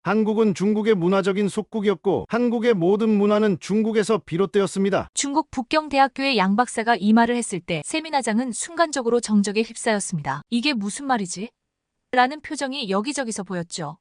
한국은 중국의 문화적인 속국이었고 한국의 모든 문화는 중국에서 비롯되었습니다. 중국 북경대학교의 양 박사가 이 말을 했을 때 세미나장은 순간적으로 정적에 휩싸였습니다. 이게 무슨 말이지? 라는 표정이 여기저기서 보였죠.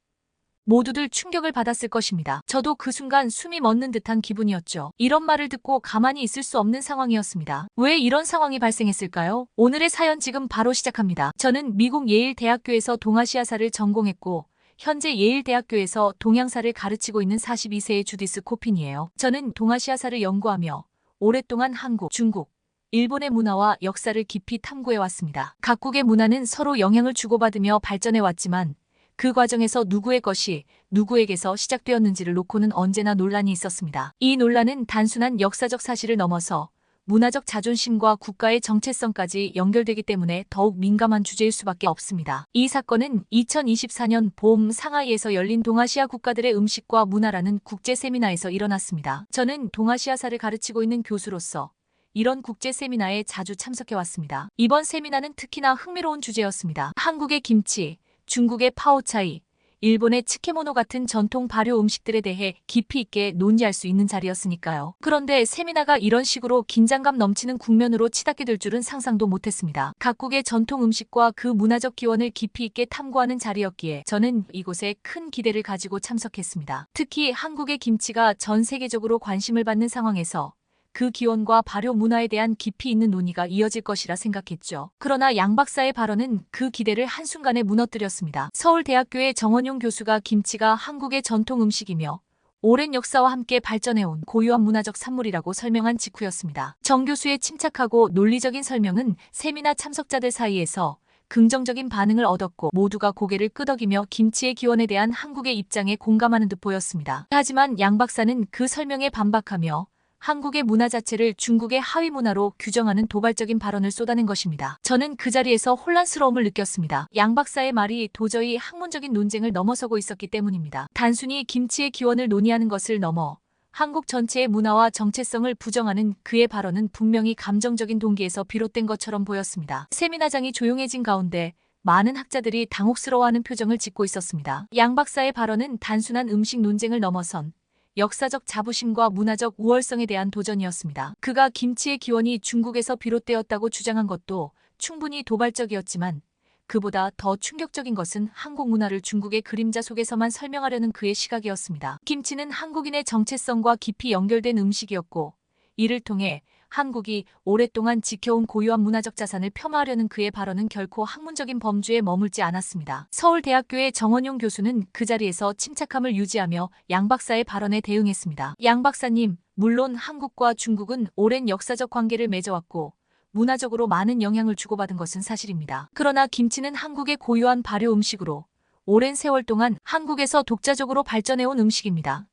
모두들 충격을 받았을 것입니다. 저도 그 순간 숨이 멎는 듯한 기분이었죠. 이런 말을 듣고 가만히 있을 수 없는 상황이었습니다. 왜 이런 상황이 발생했을까요? 오늘의 사연 지금 바로 시작합니다. 저는 미국 예일대학교에서 동아시아사를 전공했고 현재 예일대학교에서 동양사를 가르치고 있는 42세의 주디스 코핀이에요. 저는 동아시아사를 연구하며 오랫동안 한국, 중국, 일본의 문화와 역사를 깊이 탐구해왔습니다. 각국의 문화는 서로 영향을 주고받으며 발전해왔지만 그 과정에서 누구의 것이 누구에게서 시작되었는지를 놓고는 언제나 논란이 있었습니다. 이 논란은 단순한 역사적 사실을 넘어서 문화적 자존심과 국가의 정체성까지 연결되기 때문에 더욱 민감한 주제일 수밖에 없습니다. 이 사건은 2024년 봄 상하이에서 열린 동아시아 국가들의 음식과 문화라는 국제 세미나에서 일어났습니다. 저는 동아시아사를 가르치고 있는 교수로서 이런 국제 세미나에 자주 참석해왔습니다. 이번 세미나는 특히나 흥미로운 주제였습니다. 한국의 김치, 중국의 파오차이, 일본의 츠케모노 같은 전통 발효 음식들에 대해 깊이 있게 논의할 수 있는 자리였으니까요. 그런데 세미나가 이런 식으로 긴장감 넘치는 국면으로 치닫게 될 줄은 상상도 못했습니다. 각국의 전통 음식과 그 문화적 기원을 깊이 있게 탐구하는 자리였기에 저는 이곳에 큰 기대를 가지고 참석했습니다. 특히 한국의 김치가 전 세계적으로 관심을 받는 상황에서 그 기원과 발효 문화에 대한 깊이 있는 논의가 이어질 것이라 생각했죠. 그러나 양 박사의 발언은 그 기대를 한순간에 무너뜨렸습니다. 서울대학교의 정원용 교수가 김치가 한국의 전통 음식이며 오랜 역사와 함께 발전해온 고유한 문화적 산물이라고 설명한 직후였습니다. 정 교수의 침착하고 논리적인 설명은 세미나 참석자들 사이에서 긍정적인 반응을 얻었고 모두가 고개를 끄덕이며 김치의 기원에 대한 한국의 입장에 공감하는 듯 보였습니다. 하지만 양 박사는 그 설명에 반박하며 한국의 문화 자체를 중국의 하위 문화로 규정하는 도발적인 발언을 쏟아낸 것입니다. 저는 그 자리에서 혼란스러움을 느꼈습니다. 양 박사의 말이 도저히 학문적인 논쟁을 넘어서고 있었기 때문입니다. 단순히 김치의 기원을 논의하는 것을 넘어 한국 전체의 문화와 정체성을 부정하는 그의 발언은 분명히 감정적인 동기에서 비롯된 것처럼 보였습니다. 세미나장이 조용해진 가운데 많은 학자들이 당혹스러워하는 표정을 짓고 있었습니다. 양 박사의 발언은 단순한 음식 논쟁을 넘어선 역사적 자부심과 문화적 우월성에 대한 도전이었습니다. 그가 김치의 기원이 중국에서 비롯되었다고 주장한 것도 충분히 도발적이었지만 그보다 더 충격적인 것은 한국 문화를 중국의 그림자 속에서만 설명하려는 그의 시각이었습니다. 김치는 한국인의 정체성과 깊이 연결된 음식이었고 이를 통해 한국이 오랫동안 지켜온 고유한 문화적 자산을 폄하하려는 그의 발언은 결코 학문적인 범주에 머물지 않았습니다. 서울대학교의 정원용 교수는 그 자리에서 침착함을 유지하며 양 박사의 발언에 대응했습니다. 양 박사님, 물론 한국과 중국은 오랜 역사적 관계를 맺어왔고 문화적으로 많은 영향을 주고받은 것은 사실입니다. 그러나 김치는 한국의 고유한 발효 음식으로 오랜 세월 동안 한국에서 독자적으로 발전해온 음식입니다.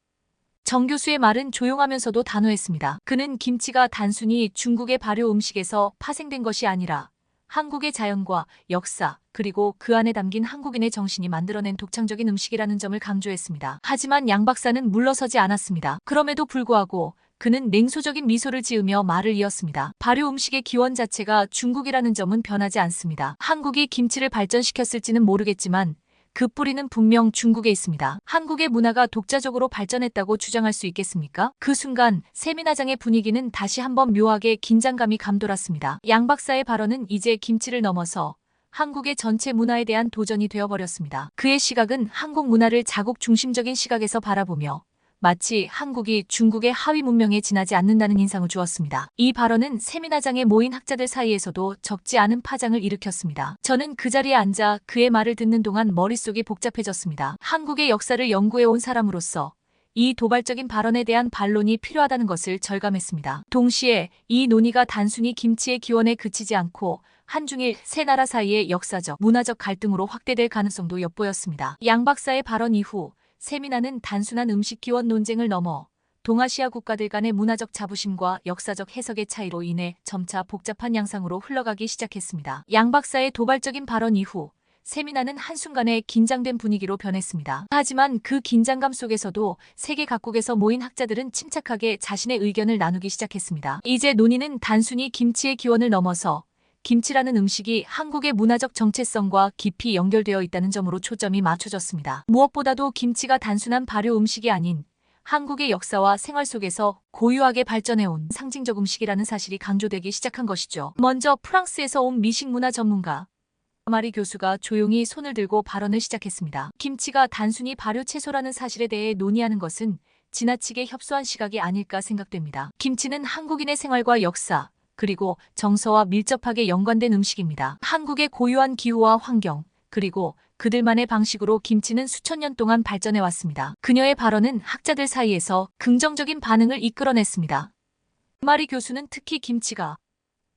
정 교수의 말은 조용하면서도 단호했습니다. 그는 김치가 단순히 중국의 발효 음식에서 파생된 것이 아니라 한국의 자연과 역사 그리고 그 안에 담긴 한국인의 정신이 만들어낸 독창적인 음식이라는 점을 강조했습니다. 하지만 양 박사는 물러서지 않았습니다. 그럼에도 불구하고 그는 냉소적인 미소를 지으며 말을 이었습니다. 발효 음식의 기원 자체가 중국이라는 점은 변하지 않습니다. 한국이 김치를 발전시켰을지는 모르겠지만 그 뿌리는 분명 중국에 있습니다. 한국의 문화가 독자적으로 발전했다고 주장할 수 있겠습니까? 그 순간 세미나장의 분위기는 다시 한번 묘하게 긴장감이 감돌았습니다. 양 박사의 발언은 이제 김치를 넘어서 한국의 전체 문화에 대한 도전이 되어버렸습니다. 그의 시각은 한국 문화를 자국 중심적인 시각에서 바라보며 마치 한국이 중국의 하위 문명에 지나지 않는다는 인상을 주었습니다. 이 발언은 세미나장에 모인 학자들 사이에서도 적지 않은 파장을 일으켰습니다. 저는 그 자리에 앉아 그의 말을 듣는 동안 머릿속이 복잡해졌습니다. 한국의 역사를 연구해온 사람으로서 이 도발적인 발언에 대한 반론이 필요하다는 것을 절감했습니다. 동시에 이 논의가 단순히 김치의 기원에 그치지 않고 한중일 세 나라 사이의 역사적, 문화적 갈등으로 확대될 가능성도 엿보였습니다. 양 박사의 발언 이후 세미나는 단순한 음식 기원 논쟁을 넘어 동아시아 국가들 간의 문화적 자부심과 역사적 해석의 차이로 인해 점차 복잡한 양상으로 흘러가기 시작했습니다. 양 박사의 도발적인 발언 이후 세미나는 한순간에 긴장된 분위기로 변했습니다. 하지만 그 긴장감 속에서도 세계 각국에서 모인 학자들은 침착하게 자신의 의견을 나누기 시작했습니다. 이제 논의는 단순히 김치의 기원을 넘어서 김치라는 음식이 한국의 문화적 정체성과 깊이 연결되어 있다는 점으로 초점이 맞춰졌습니다. 무엇보다도 김치가 단순한 발효 음식이 아닌 한국의 역사와 생활 속에서 고유하게 발전해온 상징적 음식이라는 사실이 강조되기 시작한 것이죠. 먼저 프랑스에서 온 미식문화 전문가 마리 교수가 조용히 손을 들고 발언을 시작했습니다. 김치가 단순히 발효 채소라는 사실에 대해 논의하는 것은 지나치게 협소한 시각이 아닐까 생각됩니다. 김치는 한국인의 생활과 역사, 그리고 정서와 밀접하게 연관된 음식입니다. 한국의 고유한 기후와 환경, 그리고 그들만의 방식으로 김치는 수천 년 동안 발전해 왔습니다. 그녀의 발언은 학자들 사이에서 긍정적인 반응을 이끌어냈습니다. 마리 교수는 특히 김치가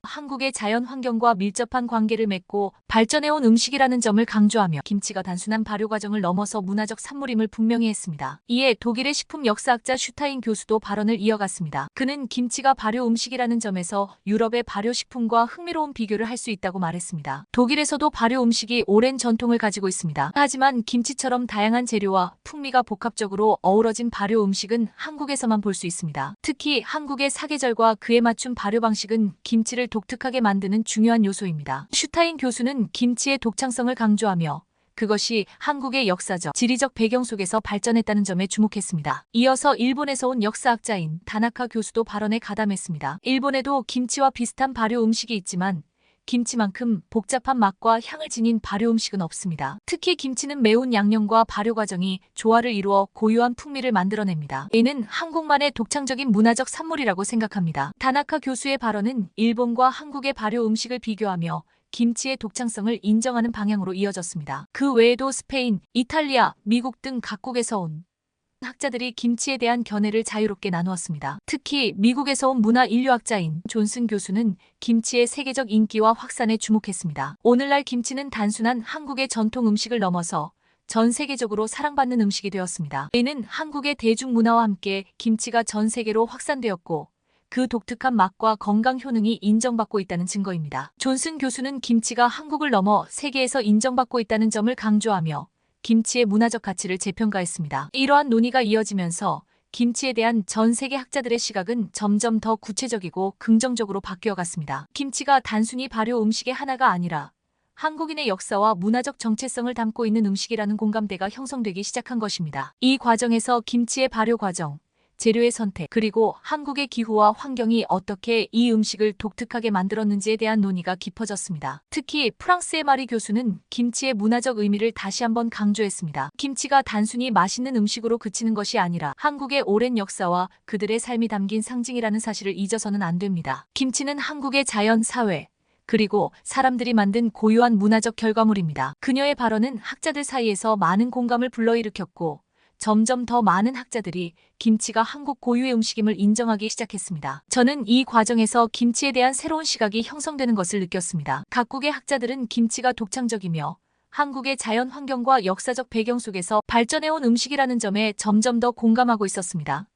한국의 자연 환경과 밀접한 관계를 맺고 발전해온 음식이라는 점을 강조하며 김치가 단순한 발효 과정을 넘어서 문화적 산물임을 분명히 했습니다. 이에 독일의 식품 역사학자 슈타인 교수도 발언을 이어갔습니다. 그는 김치가 발효 음식이라는 점에서 유럽의 발효 식품과 흥미로운 비교를 할 수 있다고 말했습니다. 독일에서도 발효 음식이 오랜 전통을 가지고 있습니다. 하지만 김치처럼 다양한 재료와 풍미가 복합적으로 어우러진 발효 음식은 한국에서만 볼 수 있습니다. 특히 한국의 사계절과 그에 맞춘 발효 방식은 김치를 독특하게 만드는 중요한 요소입니다. 슈타인 교수는 김치의 독창성을 강조하며 그것이 한국의 역사적, 지리적 배경 속에서 발전했다는 점에 주목했습니다. 이어서 일본에서 온 역사학자인 다나카 교수도 발언에 가담했습니다. 일본에도 김치와 비슷한 발효 음식이 있지만 김치만큼 복잡한 맛과 향을 지닌 발효 음식은 없습니다. 특히 김치는 매운 양념과 발효 과정이 조화를 이루어 고유한 풍미를 만들어냅니다. 이는 한국만의 독창적인 문화적 산물이라고 생각합니다. 다나카 교수의 발언은 일본과 한국의 발효 음식을 비교하며 김치의 독창성을 인정하는 방향으로 이어졌습니다. 그 외에도 스페인, 이탈리아, 미국 등 각국에서 온 학자들이 김치에 대한 견해를 자유롭게 나누었습니다. 특히 미국에서 온 문화 인류학자인 존슨 교수는 김치의 세계적 인기와 확산에 주목했습니다. 오늘날 김치는 단순한 한국의 전통 음식을 넘어서 전 세계적으로 사랑받는 음식이 되었습니다. 이는 한국의 대중문화와 함께 김치가 전 세계로 확산되었고 그 독특한 맛과 건강 효능이 인정받고 있다는 증거입니다. 존슨 교수는 김치가 한국을 넘어 세계에서 인정받고 있다는 점을 강조하며 김치의 문화적 가치를 재평가했습니다. 이러한 논의가 이어지면서 김치에 대한 전 세계 학자들의 시각은 점점 더 구체적이고 긍정적으로 바뀌어갔습니다. 김치가 단순히 발효 음식의 하나가 아니라 한국인의 역사와 문화적 정체성을 담고 있는 음식이라는 공감대가 형성되기 시작한 것입니다. 이 과정에서 김치의 발효 과정, 재료의 선택, 그리고 한국의 기후와 환경이 어떻게 이 음식을 독특하게 만들었는지에 대한 논의가 깊어졌습니다. 특히 프랑스의 마리 교수는 김치의 문화적 의미를 다시 한번 강조했습니다. 김치가 단순히 맛있는 음식으로 그치는 것이 아니라 한국의 오랜 역사와 그들의 삶이 담긴 상징이라는 사실을 잊어서는 안 됩니다. 김치는 한국의 자연, 사회, 그리고 사람들이 만든 고유한 문화적 결과물입니다. 그녀의 발언은 학자들 사이에서 많은 공감을 불러일으켰고 점점 더 많은 학자들이 김치가 한국 고유의 음식임을 인정하기 시작했습니다. 저는 이 과정에서 김치에 대한 새로운 시각이 형성되는 것을 느꼈습니다. 각국의 학자들은 김치가 독창적이며 한국의 자연 환경과 역사적 배경 속에서 발전해온 음식이라는 점에 점점 더 공감하고 있었습니다.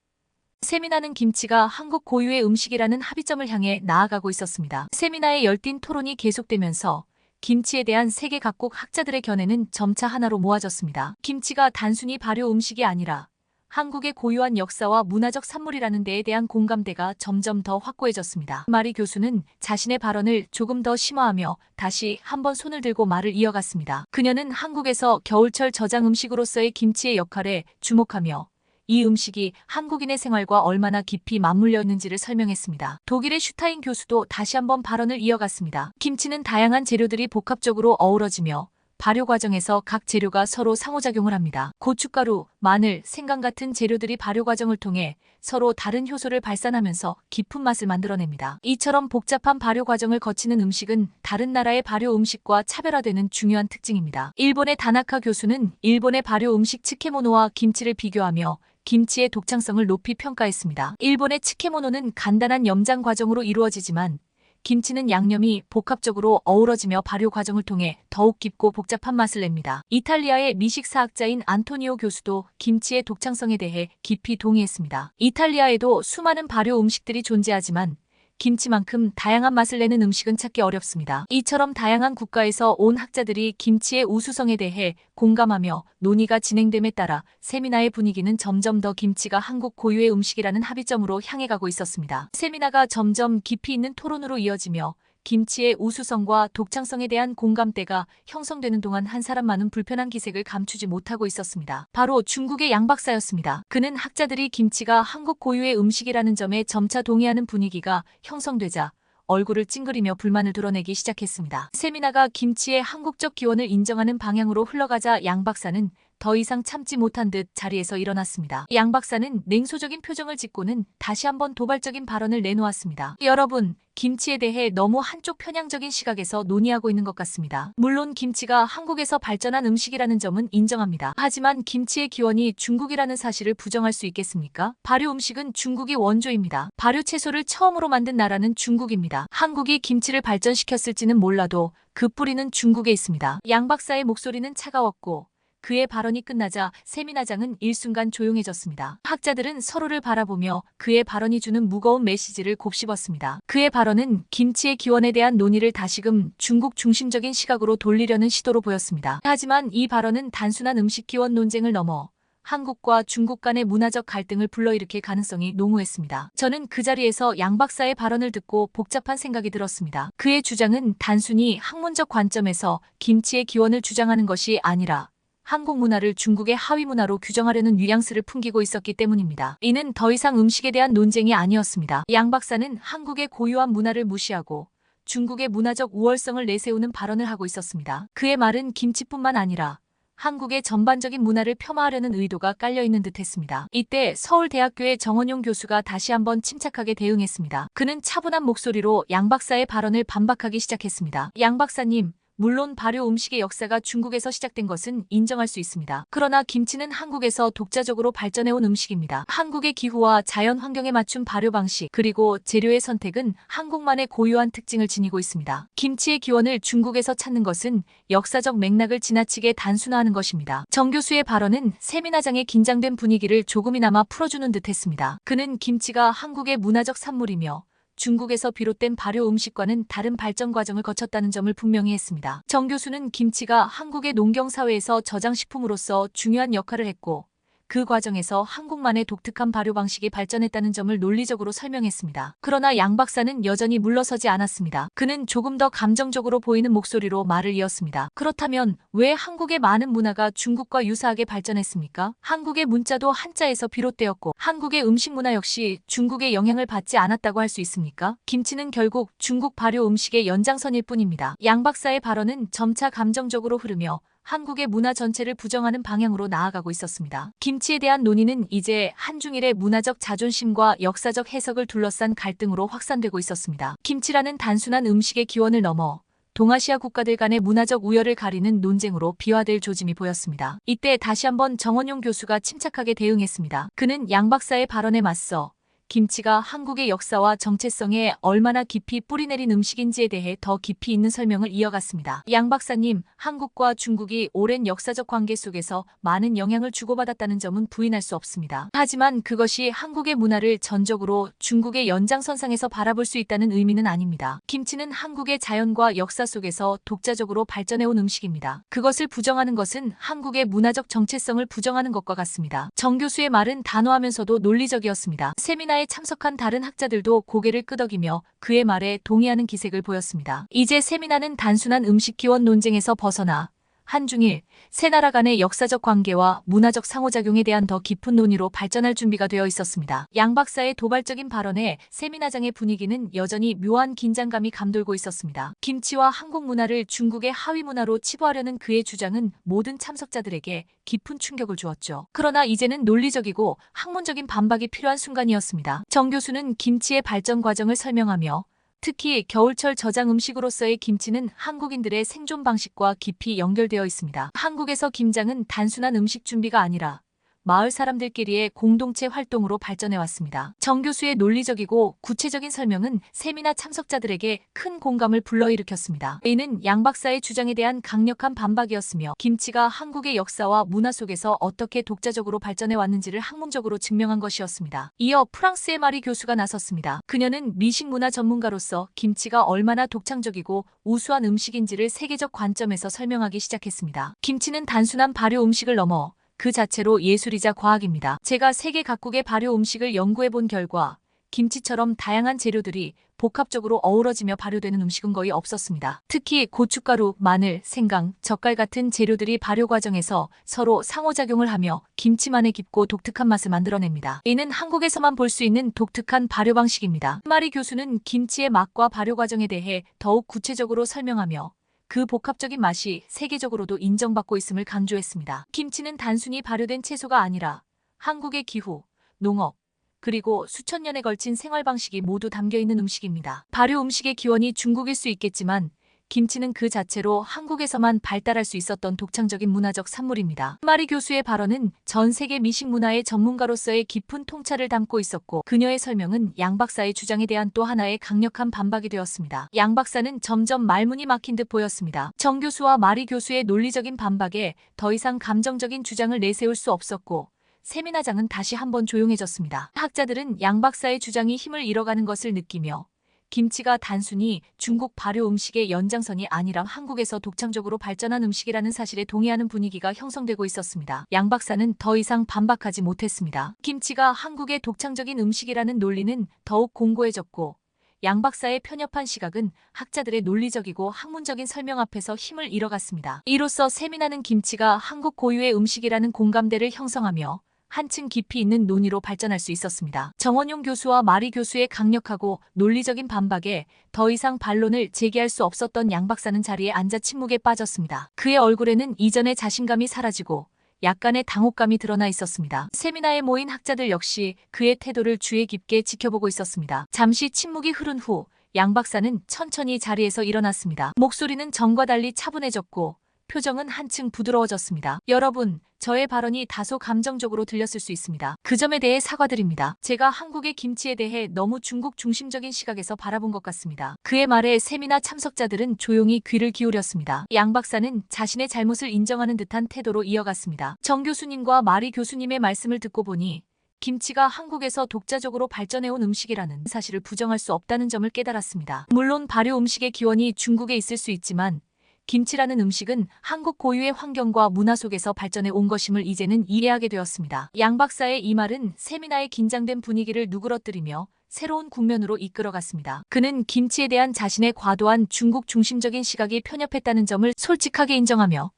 세미나는 김치가 한국 고유의 음식이라는 합의점을 향해 나아가고 있었습니다. 세미나의 열띤 토론이 계속되면서 김치에 대한 세계 각국 학자들의 견해는 점차 하나로 모아졌습니다. 김치가 단순히 발효 음식이 아니라 한국의 고유한 역사와 문화적 산물이라는 데에 대한 공감대가 점점 더 확고해졌습니다. 마리 교수는 자신의 발언을 조금 더 심화하며 다시 한번 손을 들고 말을 이어갔습니다. 그녀는 한국에서 겨울철 저장 음식으로서의 김치의 역할에 주목하며 이 음식이 한국인의 생활과 얼마나 깊이 맞물려 있는지를 설명했습니다. 독일의 슈타인 교수도 다시 한번 발언을 이어갔습니다. 김치는 다양한 재료들이 복합적으로 어우러지며 발효 과정에서 각 재료가 서로 상호작용을 합니다. 고춧가루, 마늘, 생강 같은 재료들이 발효 과정을 통해 서로 다른 효소를 발산하면서 깊은 맛을 만들어냅니다. 이처럼 복잡한 발효 과정을 거치는 음식은 다른 나라의 발효 음식과 차별화되는 중요한 특징입니다. 일본의 다나카 교수는 일본의 발효 음식 츠케모노와 김치를 비교하며 김치의 독창성을 높이 평가했습니다. 일본의 츠케모노는 간단한 염장 과정으로 이루어지지만 김치는 양념이 복합적으로 어우러지며 발효 과정을 통해 더욱 깊고 복잡한 맛을 냅니다. 이탈리아의 미식사학자인 안토니오 교수도 김치의 독창성에 대해 깊이 동의했습니다. 이탈리아에도 수많은 발효 음식들이 존재하지만 김치만큼 다양한 맛을 내는 음식은 찾기 어렵습니다. 이처럼 다양한 국가에서 온 학자들이 김치의 우수성에 대해 공감하며 논의가 진행됨에 따라 세미나의 분위기는 점점 더 김치가 한국 고유의 음식이라는 합의점으로 향해 가고 있었습니다. 세미나가 점점 깊이 있는 토론으로 이어지며 김치의 우수성과 독창성에 대한 공감대가 형성되는 동안 한 사람만은 불편한 기색을 감추지 못하고 있었습니다. 바로 중국의 양 박사였습니다. 그는 학자들이 김치가 한국 고유의 음식이라는 점에 점차 동의하는 분위기가 형성되자 얼굴을 찡그리며 불만을 드러내기 시작했습니다. 세미나가 김치의 한국적 기원을 인정하는 방향으로 흘러가자 양 박사는 더 이상 참지 못한 듯 자리에서 일어났습니다. 양 박사는 냉소적인 표정을 짓고는 다시 한번 도발적인 발언을 내놓았습니다. 여러분, 김치에 대해 너무 한쪽 편향적인 시각에서 논의하고 있는 것 같습니다. 물론 김치가 한국에서 발전한 음식이라는 점은 인정합니다. 하지만 김치의 기원이 중국이라는 사실을 부정할 수 있겠습니까? 발효 음식은 중국이 원조입니다. 발효 채소를 처음으로 만든 나라는 중국입니다. 한국이 김치를 발전시켰을지는 몰라도 그 뿌리는 중국에 있습니다. 양 박사의 목소리는 차가웠고 그의 발언이 끝나자 세미나장은 일순간 조용해졌습니다. 학자들은 서로를 바라보며 그의 발언이 주는 무거운 메시지를 곱씹었습니다. 그의 발언은 김치의 기원에 대한 논의를 다시금 중국 중심적인 시각으로 돌리려는 시도로 보였습니다. 하지만 이 발언은 단순한 음식 기원 논쟁을 넘어 한국과 중국 간의 문화적 갈등을 불러일으킬 가능성이 농후했습니다. 저는 그 자리에서 양 박사의 발언을 듣고 복잡한 생각이 들었습니다. 그의 주장은 단순히 학문적 관점에서 김치의 기원을 주장하는 것이 아니라 한국 문화를 중국의 하위 문화로 규정하려는 뉘앙스를 풍기고 있었기 때문입니다. 이는 더 이상 음식에 대한 논쟁이 아니었습니다. 양 박사는 한국의 고유한 문화를 무시하고 중국의 문화적 우월성을 내세우는 발언을 하고 있었습니다. 그의 말은 김치뿐만 아니라 한국의 전반적인 문화를 폄하하려는 의도가 깔려있는 듯했습니다. 이때 서울대학교의 정원용 교수가 다시 한번 침착하게 대응했습니다. 그는 차분한 목소리로 양 박사의 발언을 반박하기 시작했습니다. 양 박사님, 물론 발효 음식의 역사가 중국에서 시작된 것은 인정할 수 있습니다. 그러나 김치는 한국에서 독자적으로 발전해온 음식입니다. 한국의 기후와 자연 환경에 맞춘 발효 방식 그리고 재료의 선택은 한국만의 고유한 특징을 지니고 있습니다. 김치의 기원을 중국에서 찾는 것은 역사적 맥락을 지나치게 단순화하는 것입니다. 정 교수의 발언은 세미나장의 긴장된 분위기를 조금이나마 풀어주는 듯했습니다. 그는 김치가 한국의 문화적 산물이며 중국에서 비롯된 발효 음식과는 다른 발전 과정을 거쳤다는 점을 분명히 했습니다. 정 교수는 김치가 한국의 농경사회에서 저장식품으로서 중요한 역할을 했고 그 과정에서 한국만의 독특한 발효 방식이 발전했다는 점을 논리적으로 설명했습니다. 그러나 양 박사는 여전히 물러서지 않았습니다. 그는 조금 더 감정적으로 보이는 목소리로 말을 이었습니다. 그렇다면 왜 한국의 많은 문화가 중국과 유사하게 발전했습니까? 한국의 문자도 한자에서 비롯되었고 한국의 음식 문화 역시 중국의 영향을 받지 않았다고 할 수 있습니까? 김치는 결국 중국 발효 음식의 연장선일 뿐입니다. 양 박사의 발언은 점차 감정적으로 흐르며 한국의 문화 전체를 부정하는 방향으로 나아가고 있었습니다. 김치에 대한 논의는 이제 한중일의 문화적 자존심과 역사적 해석을 둘러싼 갈등으로 확산되고 있었습니다. 김치라는 단순한 음식의 기원을 넘어 동아시아 국가들 간의 문화적 우열을 가리는 논쟁으로 비화될 조짐이 보였습니다. 이때 다시 한번 정원용 교수가 침착하게 대응했습니다. 그는 양 박사의 발언에 맞서 김치가 한국의 역사와 정체성에 얼마나 깊이 뿌리내린 음식인지에 대해 더 깊이 있는 설명을 이어갔습니다. 양 박사님, 한국과 중국이 오랜 역사적 관계 속에서 많은 영향을 주고받았다는 점은 부인할 수 없습니다. 하지만 그것이 한국의 문화를 전적으로 중국의 연장선상에서 바라볼 수 있다는 의미는 아닙니다. 김치는 한국의 자연과 역사 속에서 독자적으로 발전해온 음식입니다. 그것을 부정하는 것은 한국의 문화적 정체성을 부정하는 것과 같습니다. 정 교수의 말은 단호하면서도 논리적이었습니다. 세미나에 참석한 다른 학자들도 고개를 끄덕이며 그의 말에 동의하는 기색을 보였습니다. 이제 세미나는 단순한 음식 기원 논쟁에서 벗어나 한중일, 세 나라 간의 역사적 관계와 문화적 상호작용에 대한 더 깊은 논의로 발전할 준비가 되어 있었습니다. 양 박사의 도발적인 발언에 세미나장의 분위기는 여전히 묘한 긴장감이 감돌고 있었습니다. 김치와 한국 문화를 중국의 하위 문화로 치부하려는 그의 주장은 모든 참석자들에게 깊은 충격을 주었죠. 그러나 이제는 논리적이고 학문적인 반박이 필요한 순간이었습니다. 정 교수는 김치의 발전 과정을 설명하며 특히 겨울철 저장 음식으로서의 김치는 한국인들의 생존 방식과 깊이 연결되어 있습니다. 한국에서 김장은 단순한 음식 준비가 아니라 마을 사람들끼리의 공동체 활동으로 발전해왔습니다. 정 교수의 논리적이고 구체적인 설명은 세미나 참석자들에게 큰 공감을 불러일으켰습니다. 이는 양 박사의 주장에 대한 강력한 반박이었으며 김치가 한국의 역사와 문화 속에서 어떻게 독자적으로 발전해왔는지를 학문적으로 증명한 것이었습니다. 이어 프랑스의 마리 교수가 나섰습니다. 그녀는 미식 문화 전문가로서 김치가 얼마나 독창적이고 우수한 음식인지를 세계적 관점에서 설명하기 시작했습니다. 김치는 단순한 발효 음식을 넘어 그 자체로 예술이자 과학입니다. 제가 세계 각국의 발효 음식을 연구해 본 결과 김치처럼 다양한 재료들이 복합적으로 어우러지며 발효되는 음식은 거의 없었습니다. 특히 고춧가루, 마늘, 생강, 젓갈 같은 재료들이 발효 과정에서 서로 상호작용을 하며 김치만의 깊고 독특한 맛을 만들어냅니다. 이는 한국에서만 볼 수 있는 독특한 발효 방식입니다. 마리 교수는 김치의 맛과 발효 과정에 대해 더욱 구체적으로 설명하며 그 복합적인 맛이 세계적으로도 인정받고 있음을 강조했습니다. 김치는 단순히 발효된 채소가 아니라 한국의 기후, 농업, 그리고 수천 년에 걸친 생활 방식이 모두 담겨 있는 음식입니다. 발효 음식의 기원이 중국일 수 있겠지만 김치는 그 자체로 한국에서만 발달할 수 있었던 독창적인 문화적 산물입니다. 마리 교수의 발언은 전 세계 미식 문화의 전문가로서의 깊은 통찰을 담고 있었고 그녀의 설명은 양 박사의 주장에 대한 또 하나의 강력한 반박이 되었습니다. 양 박사는 점점 말문이 막힌 듯 보였습니다. 정 교수와 마리 교수의 논리적인 반박에 더 이상 감정적인 주장을 내세울 수 없었고 세미나장은 다시 한번 조용해졌습니다. 학자들은 양 박사의 주장이 힘을 잃어가는 것을 느끼며 김치가 단순히 중국 발효 음식의 연장선이 아니라 한국에서 독창적으로 발전한 음식이라는 사실에 동의하는 분위기가 형성되고 있었습니다. 양 박사는 더 이상 반박하지 못했습니다. 김치가 한국의 독창적인 음식이라는 논리는 더욱 공고해졌고 양 박사의 편협한 시각은 학자들의 논리적이고 학문적인 설명 앞에서 힘을 잃어갔습니다. 이로써 세미나는 김치가 한국 고유의 음식이라는 공감대를 형성하며 한층 깊이 있는 논의로 발전할 수 있었습니다. 정원용 교수와 마리 교수의 강력하고 논리적인 반박에 더 이상 반론을 제기할 수 없었던 양 박사는 자리에 앉아 침묵에 빠졌습니다. 그의 얼굴에는 이전의 자신감이 사라지고 약간의 당혹감이 드러나 있었습니다. 세미나에 모인 학자들 역시 그의 태도를 주의 깊게 지켜보고 있었습니다. 잠시 침묵이 흐른 후 양 박사는 천천히 자리에서 일어났습니다. 목소리는 전과 달리 차분해졌고 표정은 한층 부드러워졌습니다. 여러분, 저의 발언이 다소 감정적으로 들렸을 수 있습니다. 그 점에 대해 사과드립니다. 제가 한국의 김치에 대해 너무 중국 중심적인 시각에서 바라본 것 같습니다. 그의 말에 세미나 참석자들은 조용히 귀를 기울였습니다. 양 박사는 자신의 잘못을 인정하는 듯한 태도로 이어갔습니다. 정 교수님과 마리 교수님의 말씀을 듣고 보니 김치가 한국에서 독자적으로 발전해온 음식이라는 사실을 부정할 수 없다는 점을 깨달았습니다. 물론 발효 음식의 기원이 중국에 있을 수 있지만 김치라는 음식은 한국 고유의 환경과 문화 속에서 발전해 온 것임을 이제는 이해하게 되었습니다. 양 박사의 이 말은 세미나의 긴장된 분위기를 누그러뜨리며 새로운 국면으로 이끌어갔습니다. 그는 김치에 대한 자신의 과도한 중국 중심적인 시각이 편협했다는 점을 솔직하게 인정하며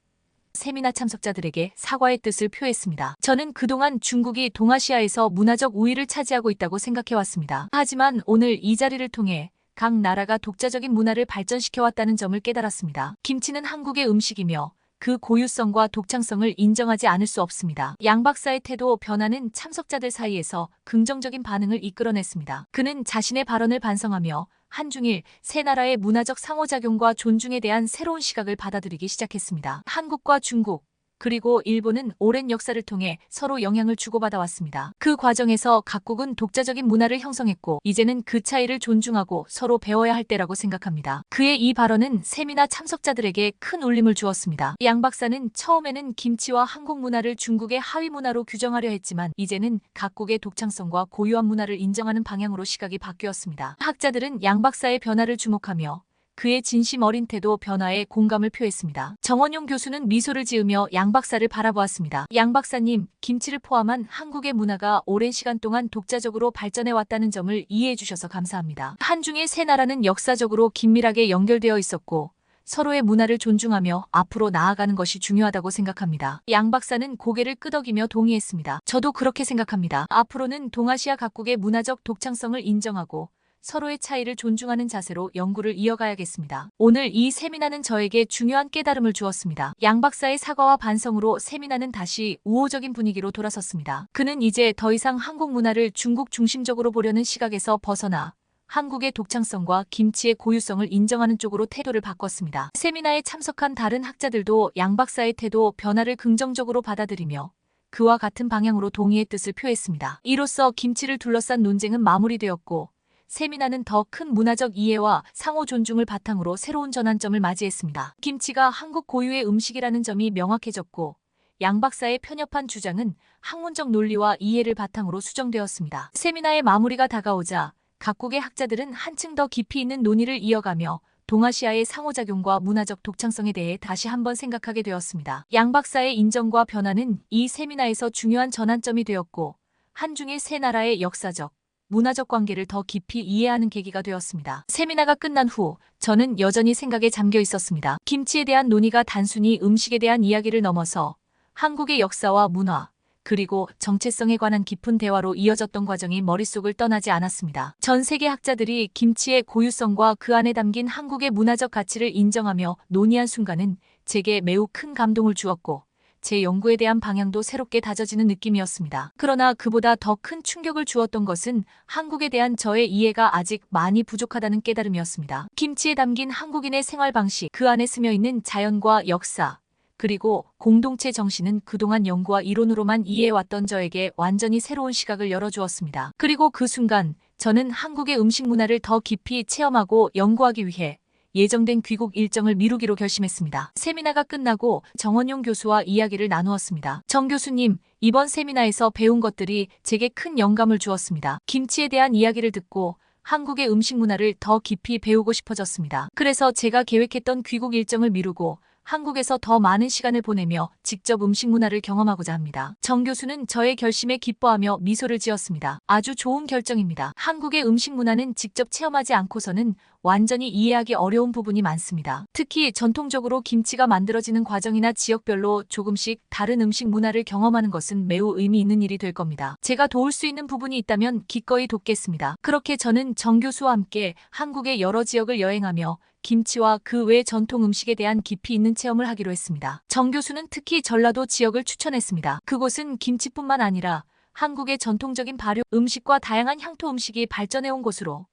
세미나 참석자들에게 사과의 뜻을 표했습니다. 저는 그동안 중국이 동아시아에서 문화적 우위를 차지하고 있다고 생각해왔습니다. 하지만 오늘 이 자리를 통해 각 나라가 독자적인 문화를 발전시켜왔다는 점을 깨달았습니다. 김치는 한국의 음식이며 그 고유성과 독창성을 인정하지 않을 수 없습니다. 양 박사의 태도 변화는 참석자들 사이에서 긍정적인 반응을 이끌어냈습니다. 그는 자신의 발언을 반성하며 한중일 세 나라의 문화적 상호작용과 존중에 대한 새로운 시각을 받아들이기 시작했습니다. 한국과 중국, 그리고 일본은 오랜 역사를 통해 서로 영향을 주고받아 왔습니다. 그 과정에서 각국은 독자적인 문화를 형성했고 이제는 그 차이를 존중하고 서로 배워야 할 때라고 생각합니다. 그의 이 발언은 세미나 참석자들에게 큰 울림을 주었습니다. 양 박사는 처음에는 김치와 한국 문화를 중국의 하위 문화로 규정하려 했지만 이제는 각국의 독창성과 고유한 문화를 인정하는 방향으로 시각이 바뀌었습니다. 학자들은 양 박사의 변화를 주목하며 그의 진심 어린 태도 변화에 공감을 표했습니다. 정원용 교수는 미소를 지으며 양 박사를 바라보았습니다. 양 박사님, 김치를 포함한 한국의 문화가 오랜 시간 동안 독자적으로 발전해 왔다는 점을 이해해 주셔서 감사합니다. 한중의 세 나라는 역사적으로 긴밀하게 연결되어 있었고 서로의 문화를 존중하며 앞으로 나아가는 것이 중요하다고 생각합니다. 양 박사는 고개를 끄덕이며 동의했습니다. 저도 그렇게 생각합니다. 앞으로는 동아시아 각국의 문화적 독창성을 인정하고 서로의 차이를 존중하는 자세로 연구를 이어가야겠습니다. 오늘 이 세미나는 저에게 중요한 깨달음을 주었습니다. 양 박사의 사과와 반성으로 세미나는 다시 우호적인 분위기로 돌아섰습니다. 그는 이제 더 이상 한국 문화를 중국 중심적으로 보려는 시각에서 벗어나 한국의 독창성과 김치의 고유성을 인정하는 쪽으로 태도를 바꿨습니다. 세미나에 참석한 다른 학자들도 양 박사의 태도 변화를 긍정적으로 받아들이며 그와 같은 방향으로 동의의 뜻을 표했습니다. 이로써 김치를 둘러싼 논쟁은 마무리되었고 세미나는 더 큰 문화적 이해와 상호 존중을 바탕으로 새로운 전환점을 맞이했습니다. 김치가 한국 고유의 음식이라는 점이 명확해졌고 양 박사의 편협한 주장은 학문적 논리와 이해를 바탕으로 수정되었습니다. 세미나의 마무리가 다가오자 각국의 학자들은 한층 더 깊이 있는 논의를 이어가며 동아시아의 상호작용과 문화적 독창성에 대해 다시 한번 생각하게 되었습니다. 양 박사의 인정과 변화는 이 세미나에서 중요한 전환점이 되었고 한중의 세 나라의 역사적, 문화적 관계를 더 깊이 이해하는 계기가 되었습니다. 세미나가 끝난 후 저는 여전히 생각에 잠겨 있었습니다. 김치에 대한 논의가 단순히 음식에 대한 이야기를 넘어서 한국의 역사와 문화, 그리고 정체성에 관한 깊은 대화로 이어졌던 과정이 머릿속을 떠나지 않았습니다. 전 세계 학자들이 김치의 고유성과 그 안에 담긴 한국의 문화적 가치를 인정하며 논의한 순간은 제게 매우 큰 감동을 주었고 제 연구에 대한 방향도 새롭게 다져지는 느낌이었습니다. 그러나 그보다 더 큰 충격을 주었던 것은 한국에 대한 저의 이해가 아직 많이 부족하다는 깨달음이었습니다. 김치에 담긴 한국인의 생활 방식, 그 안에 스며 있는 자연과 역사, 그리고 공동체 정신은 그동안 연구와 이론으로만 이해해왔던 저에게 완전히 새로운 시각을 열어주었습니다. 그리고 그 순간 저는 한국의 음식 문화를 더 깊이 체험하고 연구하기 위해 예정된 귀국 일정을 미루기로 결심했습니다. 세미나가 끝나고 정원용 교수와 이야기를 나누었습니다. 정 교수님, 이번 세미나에서 배운 것들이 제게 큰 영감을 주었습니다. 김치에 대한 이야기를 듣고 한국의 음식 문화를 더 깊이 배우고 싶어졌습니다. 그래서 제가 계획했던 귀국 일정을 미루고 한국에서 더 많은 시간을 보내며 직접 음식 문화를 경험하고자 합니다. 정 교수는 저의 결심에 기뻐하며 미소를 지었습니다. 아주 좋은 결정입니다. 한국의 음식 문화는 직접 체험하지 않고서는 완전히 이해하기 어려운 부분이 많습니다. 특히 전통적으로 김치가 만들어지는 과정이나 지역별로 조금씩 다른 음식 문화를 경험하는 것은 매우 의미 있는 일이 될 겁니다. 제가 도울 수 있는 부분이 있다면 기꺼이 돕겠습니다. 그렇게 저는 정 교수와 함께 한국의 여러 지역을 여행하며 김치와 그 외 전통 음식에 대한 깊이 있는 체험을 하기로 했습니다. 정 교수는 특히 전라도 지역을 추천했습니다. 그곳은 김치뿐만 아니라 한국의 전통적인 발효 음식과 다양한 향토 음식이 발전해온 곳으로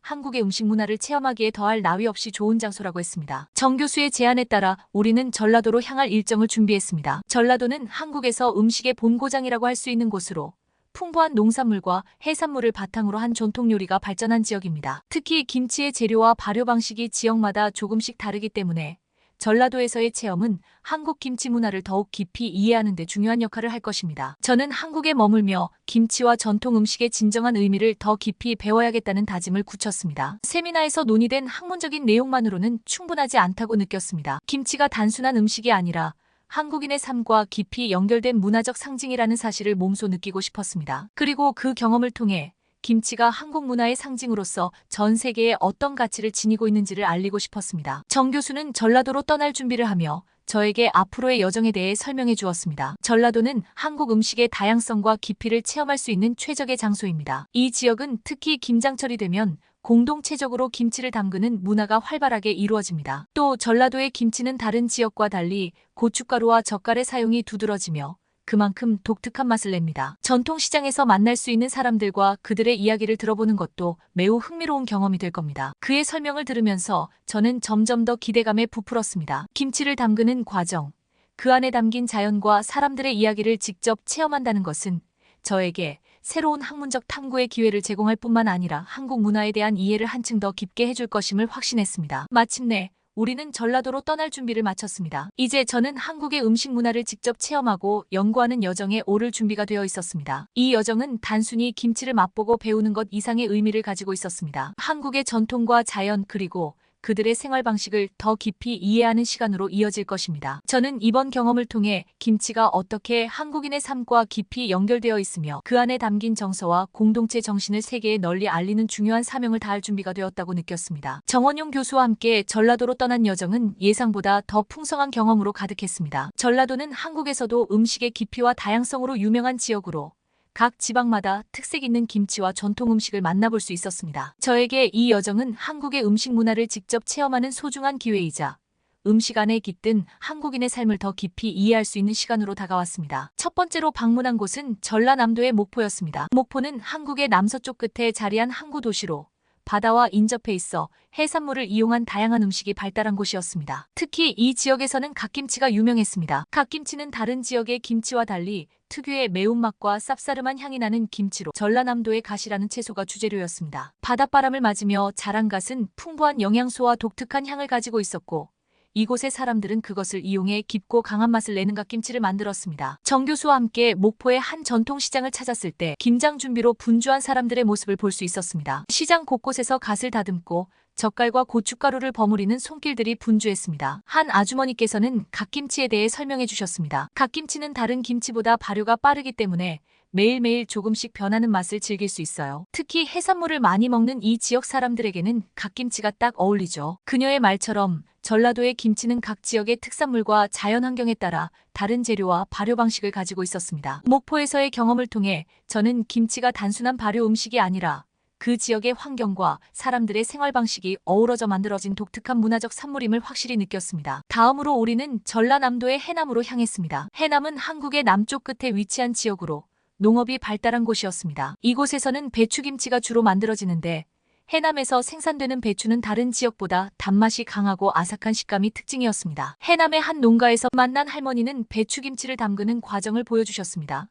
한국의 음식 문화를 체험하기에 더할 나위 없이 좋은 장소라고 했습니다. 정 교수의 제안에 따라 우리는 전라도로 향할 일정을 준비했습니다. 전라도는 한국에서 음식의 본고장이라고 할 수 있는 곳으로 풍부한 농산물과 해산물을 바탕으로 한 전통 요리가 발전한 지역입니다. 특히 김치의 재료와 발효 방식이 지역마다 조금씩 다르기 때문에 전라도에서의 체험은 한국 김치 문화를 더욱 깊이 이해하는 데 중요한 역할을 할 것입니다. 저는 한국에 머물며 김치와 전통 음식의 진정한 의미를 더 깊이 배워야겠다는 다짐을 굳혔습니다. 세미나에서 논의된 학문적인 내용만으로는 충분하지 않다고 느꼈습니다. 김치가 단순한 음식이 아니라 한국인의 삶과 깊이 연결된 문화적 상징이라는 사실을 몸소 느끼고 싶었습니다. 그리고 그 경험을 통해 김치가 한국 문화의 상징으로서 전 세계에 어떤 가치를 지니고 있는지를 알리고 싶었습니다. 정 교수는 전라도로 떠날 준비를 하며 저에게 앞으로의 여정에 대해 설명해 주었습니다. 전라도는 한국 음식의 다양성과 깊이를 체험할 수 있는 최적의 장소입니다. 이 지역은 특히 김장철이 되면 공동체적으로 김치를 담그는 문화가 활발하게 이루어집니다. 또 전라도의 김치는 다른 지역과 달리 고춧가루와 젓갈의 사용이 두드러지며 그만큼 독특한 맛을 냅니다. 전통시장에서 만날 수 있는 사람들과 그들의 이야기를 들어보는 것도 매우 흥미로운 경험이 될 겁니다. 그의 설명을 들으면서 저는 점점 더 기대감에 부풀었습니다. 김치를 담그는 과정, 그 안에 담긴 자연과 사람들의 이야기를 직접 체험한다는 것은 저에게 새로운 학문적 탐구의 기회를 제공할 뿐만 아니라 한국 문화에 대한 이해를 한층 더 깊게 해줄 것임을 확신했습니다. 마침내 우리는 전라도로 떠날 준비를 마쳤습니다. 이제 저는 한국의 음식 문화를 직접 체험하고 연구하는 여정에 오를 준비가 되어 있었습니다. 이 여정은 단순히 김치를 맛보고 배우는 것 이상의 의미를 가지고 있었습니다. 한국의 전통과 자연 그리고 그들의 생활 방식을 더 깊이 이해하는 시간으로 이어질 것입니다. 저는 이번 경험을 통해 김치가 어떻게 한국인의 삶과 깊이 연결되어 있으며 그 안에 담긴 정서와 공동체 정신을 세계에 널리 알리는 중요한 사명을 다할 준비가 되었다고 느꼈습니다. 정원용 교수와 함께 전라도로 떠난 여정은 예상보다 더 풍성한 경험으로 가득했습니다. 전라도는 한국에서도 음식의 깊이와 다양성으로 유명한 지역으로 각 지방마다 특색 있는 김치와 전통 음식을 만나볼 수 있었습니다. 저에게 이 여정은 한국의 음식 문화를 직접 체험하는 소중한 기회이자 음식 안에 깃든 한국인의 삶을 더 깊이 이해할 수 있는 시간으로 다가왔습니다. 첫 번째로 방문한 곳은 전라남도의 목포였습니다. 목포는 한국의 남서쪽 끝에 자리한 항구 도시로 바다와 인접해 있어 해산물을 이용한 다양한 음식이 발달한 곳이었습니다. 특히 이 지역에서는 갓김치가 유명했습니다. 갓김치는 다른 지역의 김치와 달리 특유의 매운맛과 쌉싸름한 향이 나는 김치로 전라남도의 갓이라는 채소가 주재료였습니다. 바닷바람을 맞으며 자란 갓은 풍부한 영양소와 독특한 향을 가지고 있었고 이곳의 사람들은 그것을 이용해 깊고 강한 맛을 내는 갓김치를 만들었습니다. 정 교수와 함께 목포의 한 전통시장을 찾았을 때 김장 준비로 분주한 사람들의 모습을 볼 수 있었습니다. 시장 곳곳에서 갓을 다듬고 젓갈과 고춧가루를 버무리는 손길들이 분주했습니다. 한 아주머니께서는 갓김치에 대해 설명해 주셨습니다. 갓김치는 다른 김치보다 발효가 빠르기 때문에 매일매일 조금씩 변하는 맛을 즐길 수 있어요. 특히 해산물을 많이 먹는 이 지역 사람들에게는 갓김치가 딱 어울리죠. 그녀의 말처럼 전라도의 김치는 각 지역의 특산물과 자연환경에 따라 다른 재료와 발효 방식을 가지고 있었습니다. 목포에서의 경험을 통해 저는 김치가 단순한 발효 음식이 아니라 그 지역의 환경과 사람들의 생활 방식이 어우러져 만들어진 독특한 문화적 산물임을 확실히 느꼈습니다. 다음으로 우리는 전라남도의 해남으로 향했습니다. 해남은 한국의 남쪽 끝에 위치한 지역으로 농업이 발달한 곳이었습니다. 이곳에서는 배추김치가 주로 만들어지는데 해남에서 생산되는 배추는 다른 지역보다 단맛이 강하고 아삭한 식감이 특징이었습니다. 해남의 한 농가에서 만난 할머니는 배추김치를 담그는 과정을 보여주셨습니다.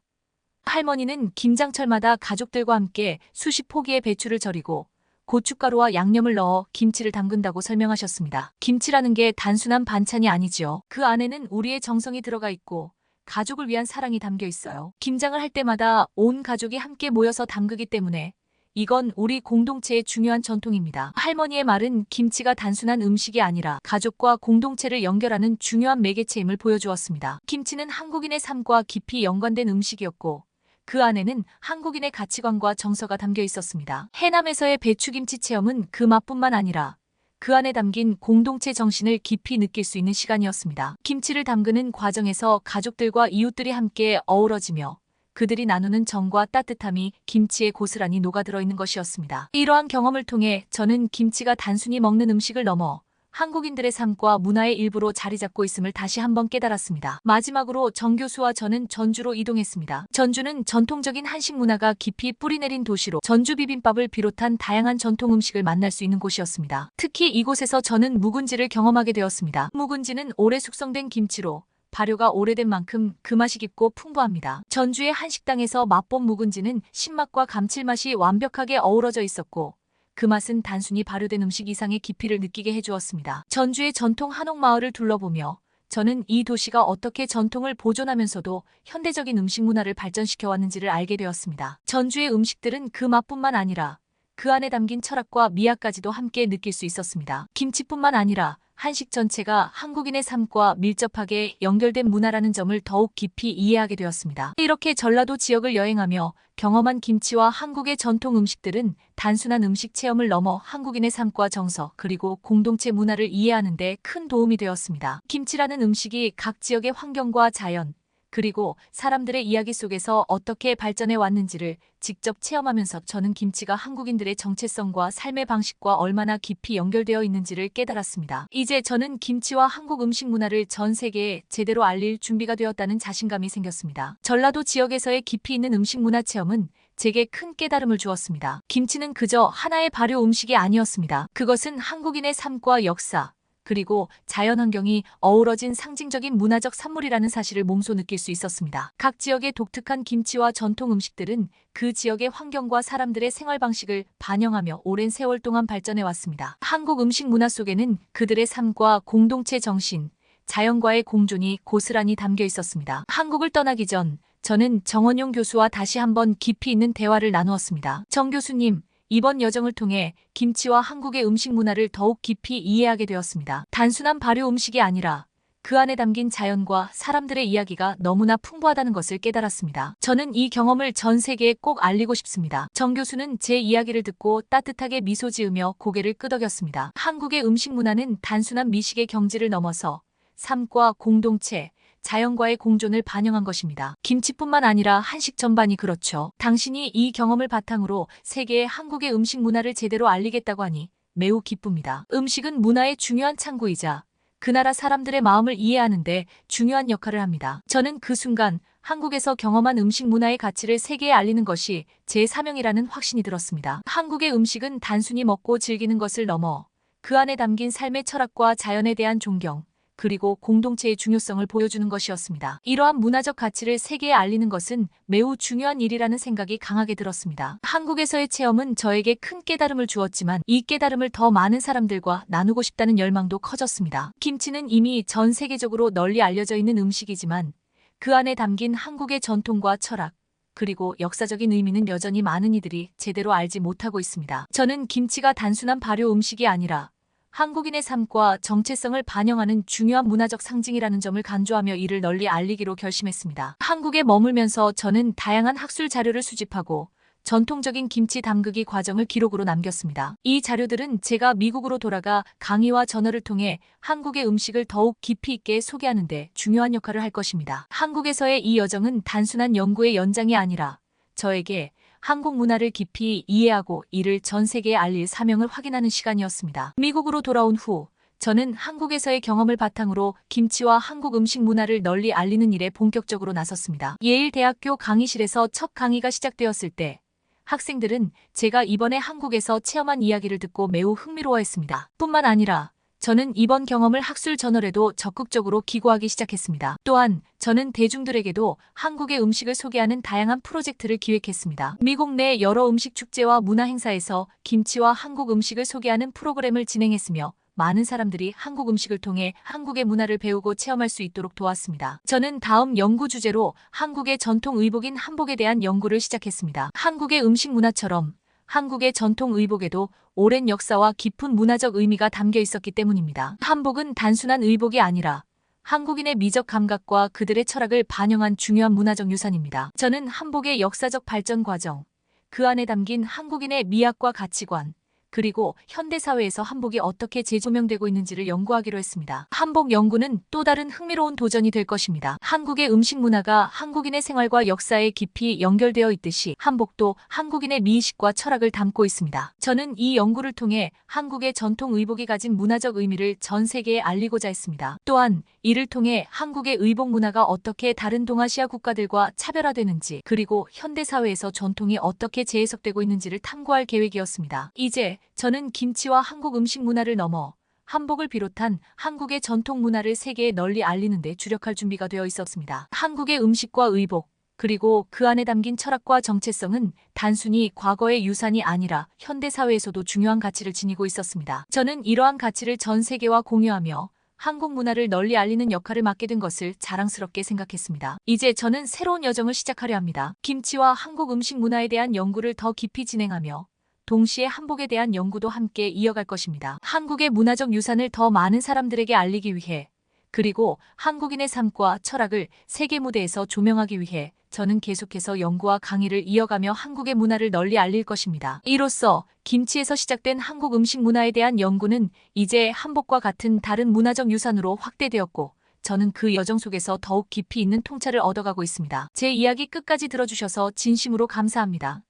할머니는 김장철마다 가족들과 함께 수십 포기의 배추를 절이고 고춧가루와 양념을 넣어 김치를 담근다고 설명하셨습니다. 김치라는 게 단순한 반찬이 아니지요. 그 안에는 우리의 정성이 들어가 있고 가족을 위한 사랑이 담겨 있어요. 김장을 할 때마다 온 가족이 함께 모여서 담그기 때문에 이건 우리 공동체의 중요한 전통입니다. 할머니의 말은 김치가 단순한 음식이 아니라 가족과 공동체를 연결하는 중요한 매개체임을 보여주었습니다. 김치는 한국인의 삶과 깊이 연관된 음식이었고 그 안에는 한국인의 가치관과 정서가 담겨 있었습니다. 해남에서의 배추김치 체험은 그 맛뿐만 아니라 그 안에 담긴 공동체 정신을 깊이 느낄 수 있는 시간이었습니다. 김치를 담그는 과정에서 가족들과 이웃들이 함께 어우러지며 그들이 나누는 정과 따뜻함이 김치에 고스란히 녹아들어 있는 것이었습니다. 이러한 경험을 통해 저는 김치가 단순히 먹는 음식을 넘어 한국인들의 삶과 문화의 일부로 자리 잡고 있음을 다시 한번 깨달았습니다. 마지막으로 정 교수와 저는 전주로 이동했습니다. 전주는 전통적인 한식 문화가 깊이 뿌리내린 도시로 전주 비빔밥을 비롯한 다양한 전통 음식을 만날 수 있는 곳이었습니다. 특히 이곳에서 저는 묵은지를 경험하게 되었습니다. 묵은지는 오래 숙성된 김치로 발효가 오래된 만큼 그 맛이 깊고 풍부합니다. 전주의 한식당에서 맛본 묵은지는 신맛과 감칠맛이 완벽하게 어우러져 있었고 그 맛은 단순히 발효된 음식 이상의 깊이를 느끼게 해주었습니다. 전주의 전통 한옥마을을 둘러보며 저는 이 도시가 어떻게 전통을 보존하면서도 현대적인 음식 문화를 발전시켜 왔는지를 알게 되었습니다. 전주의 음식들은 그 맛뿐만 아니라 그 안에 담긴 철학과 미학까지도 함께 느낄 수 있었습니다. 김치뿐만 아니라 한식 전체가 한국인의 삶과 밀접하게 연결된 문화라는 점을 더욱 깊이 이해하게 되었습니다. 이렇게 전라도 지역을 여행하며 경험한 김치와 한국의 전통 음식들은 단순한 음식 체험을 넘어 한국인의 삶과 정서 그리고 공동체 문화를 이해하는 데 큰 도움이 되었습니다. 김치라는 음식이 각 지역의 환경과 자연 그리고 사람들의 이야기 속에서 어떻게 발전해 왔는지를 직접 체험하면서 저는 김치가 한국인들의 정체성과 삶의 방식과 얼마나 깊이 연결되어 있는지를 깨달았습니다. 이제 저는 김치와 한국 음식 문화를 전 세계에 제대로 알릴 준비가 되었다는 자신감이 생겼습니다. 전라도 지역에서의 깊이 있는 음식 문화 체험은 제게 큰 깨달음을 주었습니다. 김치는 그저 하나의 발효 음식이 아니었습니다. 그것은 한국인의 삶과 역사, 그리고 자연환경이 어우러진 상징적인 문화적 산물이라는 사실을 몸소 느낄 수 있었습니다. 각 지역의 독특한 김치와 전통 음식들은 그 지역의 환경과 사람들의 생활 방식을 반영하며 오랜 세월 동안 발전해 왔습니다. 한국 음식 문화 속에는 그들의 삶과 공동체 정신, 자연과의 공존이 고스란히 담겨 있었습니다. 한국을 떠나기 전 저는 정원용 교수와 다시 한번 깊이 있는 대화를 나누었습니다. 정 교수님, 이번 여정을 통해 김치와 한국의 음식 문화를 더욱 깊이 이해하게 되었습니다. 단순한 발효 음식이 아니라 그 안에 담긴 자연과 사람들의 이야기가 너무나 풍부하다는 것을 깨달았습니다. 저는 이 경험을 전 세계에 꼭 알리고 싶습니다. 정 교수는 제 이야기를 듣고 따뜻하게 미소 지으며 고개를 끄덕였습니다. 한국의 음식 문화는 단순한 미식의 경지를 넘어서 삶과 공동체, 자연과의 공존을 반영한 것입니다. 김치뿐만 아니라 한식 전반이 그렇죠. 당신이 이 경험을 바탕으로 세계에 한국의 음식 문화를 제대로 알리겠다고 하니 매우 기쁩니다. 음식은 문화의 중요한 창구이자 그 나라 사람들의 마음을 이해하는 데 중요한 역할을 합니다. 저는 그 순간 한국에서 경험한 음식 문화의 가치를 세계에 알리는 것이 제 사명이라는 확신이 들었습니다. 한국의 음식은 단순히 먹고 즐기는 것을 넘어 그 안에 담긴 삶의 철학과 자연에 대한 존경, 그리고 공동체의 중요성을 보여주는 것이었습니다. 이러한 문화적 가치를 세계에 알리는 것은 매우 중요한 일이라는 생각이 강하게 들었습니다. 한국에서의 체험은 저에게 큰 깨달음을 주었지만 이 깨달음을 더 많은 사람들과 나누고 싶다는 열망도 커졌습니다. 김치는 이미 전 세계적으로 널리 알려져 있는 음식이지만 그 안에 담긴 한국의 전통과 철학, 그리고 역사적인 의미는 여전히 많은 이들이 제대로 알지 못하고 있습니다. 저는 김치가 단순한 발효 음식이 아니라 한국인의 삶과 정체성을 반영하는 중요한 문화적 상징이라는 점을 강조하며 이를 널리 알리기로 결심했습니다. 한국에 머물면서 저는 다양한 학술 자료를 수집하고 전통적인 김치 담그기 과정을 기록으로 남겼습니다. 이 자료들은 제가 미국으로 돌아가 강의와 저널을 통해 한국의 음식을 더욱 깊이 있게 소개하는 데 중요한 역할을 할 것입니다. 한국에서의 이 여정은 단순한 연구의 연장이 아니라 저에게 한국 문화를 깊이 이해하고 이를 전 세계에 알릴 사명을 확인하는 시간이었습니다. 미국으로 돌아온 후 저는 한국에서의 경험을 바탕으로 김치와 한국 음식 문화를 널리 알리는 일에 본격적으로 나섰습니다. 예일대학교 강의실에서 첫 강의가 시작되었을 때 학생들은 제가 이번에 한국에서 체험한 이야기를 듣고 매우 흥미로워했습니다. 뿐만 아니라 저는 이번 경험을 학술 저널에도 적극적으로 기고하기 시작했습니다. 또한 저는 대중들에게도 한국의 음식을 소개하는 다양한 프로젝트를 기획했습니다. 미국 내 여러 음식 축제와 문화 행사에서 김치와 한국 음식을 소개하는 프로그램을 진행했으며 많은 사람들이 한국 음식을 통해 한국의 문화를 배우고 체험할 수 있도록 도왔습니다. 저는 다음 연구 주제로 한국의 전통 의복인 한복에 대한 연구를 시작했습니다. 한국의 음식 문화처럼 한국의 전통 의복에도 오랜 역사와 깊은 문화적 의미가 담겨 있었기 때문입니다. 한복은 단순한 의복이 아니라 한국인의 미적 감각과 그들의 철학을 반영한 중요한 문화적 유산입니다. 저는 한복의 역사적 발전 과정, 그 안에 담긴 한국인의 미학과 가치관, 그리고 현대사회에서 한복이 어떻게 재조명되고 있는지를 연구하기로 했습니다. 한복 연구는 또 다른 흥미로운 도전이 될 것입니다. 한국의 음식 문화가 한국인의 생활과 역사에 깊이 연결되어 있듯이 한복도 한국인의 미의식과 철학을 담고 있습니다. 저는 이 연구를 통해 한국의 전통 의복이 가진 문화적 의미를 전 세계에 알리고자 했습니다. 또한 이를 통해 한국의 의복 문화가 어떻게 다른 동아시아 국가들과 차별화되는지, 그리고 현대사회에서 전통이 어떻게 재해석되고 있는지를 탐구할 계획이었습니다. 이제 저는 김치와 한국 음식 문화를 넘어 한복을 비롯한 한국의 전통 문화를 세계에 널리 알리는 데 주력할 준비가 되어 있었습니다. 한국의 음식과 의복, 그리고 그 안에 담긴 철학과 정체성은 단순히 과거의 유산이 아니라 현대사회에서도 중요한 가치를 지니고 있었습니다. 저는 이러한 가치를 전 세계와 공유하며 한국 문화를 널리 알리는 역할을 맡게 된 것을 자랑스럽게 생각했습니다. 이제 저는 새로운 여정을 시작하려 합니다. 김치와 한국 음식 문화에 대한 연구를 더 깊이 진행하며 동시에 한복에 대한 연구도 함께 이어갈 것입니다. 한국의 문화적 유산을 더 많은 사람들에게 알리기 위해, 그리고 한국인의 삶과 철학을 세계 무대에서 조명하기 위해 저는 계속해서 연구와 강의를 이어가며 한국의 문화를 널리 알릴 것입니다. 이로써 김치에서 시작된 한국 음식 문화에 대한 연구는 이제 한복과 같은 다른 문화적 유산으로 확대되었고, 저는 그 여정 속에서 더욱 깊이 있는 통찰을 얻어가고 있습니다. 제 이야기 끝까지 들어주셔서 진심으로 감사합니다.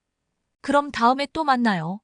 그럼 다음에 또 만나요.